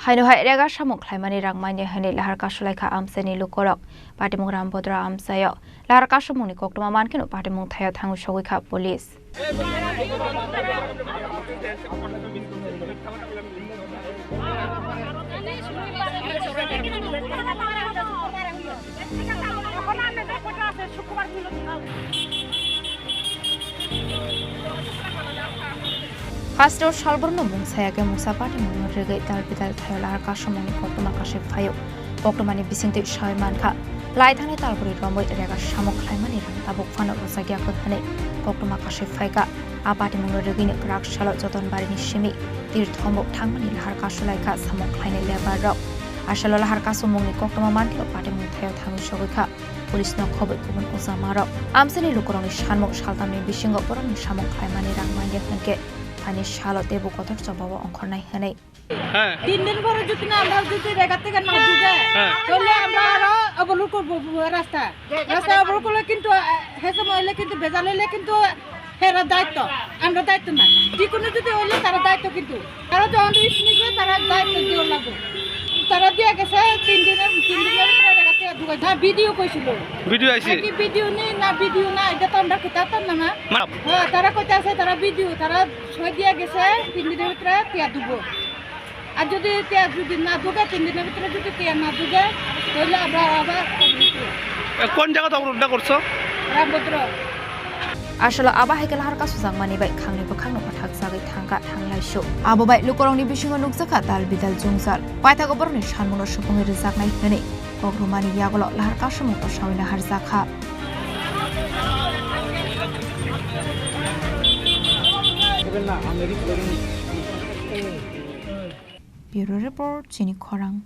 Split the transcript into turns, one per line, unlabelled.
Haino Rega Samung Khlaimani Manya Hani Lahar Kaswlaikha Amchaini Lukurok Patimung Rampodra Amsayo Lahar Samung Nikok Mankin Patimung Thaya Thangu Shogikha Police Pastor Shalborno Mungsayake Musapati Mung Rega Talpital Lahar Samung Nikok Makashif Fayo Poktomani Bisinti Shaimanka Laithani Talpuri Romboy Rega Samung Khlaimani Tabuk Fano Rosagia Kothane Poktomak Kashif Faika Apati Mung Regini Krak Shalot Joton Barini Shimi Tirthomok Thangmani Lahar Kaswlaikha Samung Khlaini Lebarok Ashalo Lahar Samung Nikok Manki Pati Mung Thayo Thangu Shogikha Police no Khobot Kubun Uzamarok Amchaini Lukurok Shanmok Shaltamni Bishingo Borong Samung Khlaimani Manya Hanke Ani Shalot Debu Kotor Jobawa Onkornai Hanei
3 দিন পরে যদি না আমরা যদি রেগা থেকে না ঢুকে তাহলে আমরা আরো অবলুক করব রাস্তা অবলুক করলে কিন্তু হেসে মহিলা কিন্তু ভেজাল হইলে কিন্তু হেরা দায়িত্ব আমরা দায়িত্ব না যে কোনো যদি হইলে তারা দায়িত্ব কিন্তু তারা যখন রিস্ক নিবে তারা দায়িত্ব দিও লাগবে তারা দিয়ে গেছে 3 দিনের রেগা থেকে ঢুকে না ভিডিও কইছিল ভিডিও আইছে কি ভিডিও নেই না ভিডিও না এটা তো আমরা কিতাতাম না হ্যাঁ তারা কইতে আছে তারা ভিডিও তারা সই দিয়ে গেছে 3 দিনের ভিতরে টিয়া দুবো আর যদি না ঢুকে 3 দিনের ভিতরে যদি টিয়া না ঢুকে তাহলে আমরা আবার
কোন জায়গাতে অবরোধ করছো
Rambhadra
Ashalo Aba Haikal Lahar Samung bai khangni bakhangno pathak sagai thangka thanglaisu abo bai lukorongni bisingo nukjaka dal bidal jungzal paithago borni shanmuno supungi rijaknai hene Khlaimani yagolo Lahar Samung ko sawina harjakha Bureau Report Chini Khorang